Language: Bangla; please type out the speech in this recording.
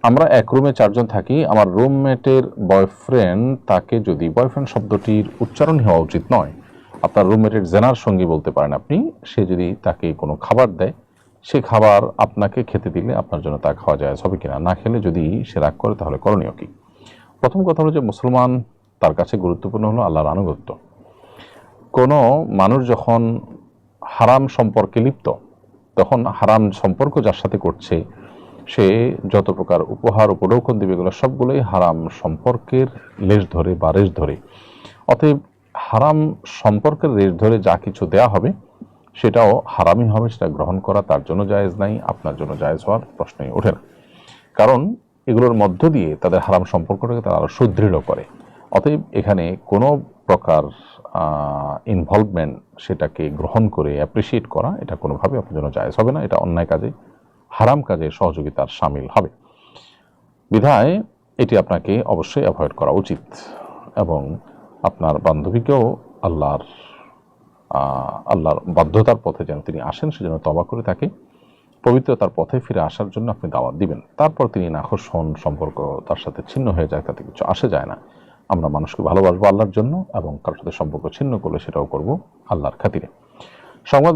আমরা এক রুমে 4 জন থাকি, আমার রুমমেটের বয়ফ্রেন্ড, তাকে যদি, বয়ফ্রেন্ড শব্দটির উচ্চারণ হওয়া উচিত নয়, আপনার রুমমেটের জেনার সঙ্গী বলতে পারেন আপনি, সে যদি তাকে কোনো খাবার দেয়, সে খাবার আপনাকে খেতে দিলে আপনার জন্য তা খাওয়া যায় হবে কিনা, না খেলে যদি সে রাগ করে তাহলে করণীয় কি? প্রথম কথা হলো যে মুসলমান, তার কাছে গুরুত্বপূর্ণ হলো আল্লাহর আনুগত্য। কোনো মানুষ যখন হারাম সম্পর্কে লিপ্ত, তখন হারাম সম্পর্ক যার সাথে করছে, সে যত প্রকার উপহার উপঢৌকন দেবে, এগুলো সবগুলোই হারাম সম্পর্কের লেশ ধরে বা রেশ ধরে। অতএব হারাম সম্পর্কের রেশ ধরে যা কিছু দেয়া হবে সেটাও হারামই হবে, সেটা গ্রহণ করা তার জন্য জায়েজ নাই, আপনার জন্য জায়েজ হওয়ার প্রশ্নই ওঠে না। কারণ এগুলোর মধ্য দিয়ে তাদের হারাম সম্পর্কটাকে তারা আরো সুদৃঢ় করে। অতএব এখানে কোনো প্রকার ইনভলভমেন্ট, সেটাকে গ্রহণ করে অ্যাপ্রিসিয়েট করা, এটা কোনোভাবে আপনার জন্য জায়েজ হবে না, এটা অন্যায় কাজে, হারাম কাজে সহযোগিতার শামিল হবে। বিধায় এটি আপনাকে অবশ্যই অ্যাভয়েড করা উচিত, এবং আপনার বান্ধবীকেও আল্লাহর বাধ্যতার পথে যেন তিনি আসেন, সেজন্য তওবা করে তাকে পবিত্রতার পথে ফিরে আসার জন্য আপনি দাওয়াত দিবেন। তারপর তিনি নাখোশ হন, সম্পর্ক তার সাথে ছিন্ন হয়ে যায়, তাতে কিছু আসে যায় না। আমরা মানুষকে ভালোবাসবো আল্লাহর জন্য, এবং কারোর সাথে সম্পর্ক ছিন্ন করলে সেটাও করব আল্লাহর খাতিরে। সংবাদ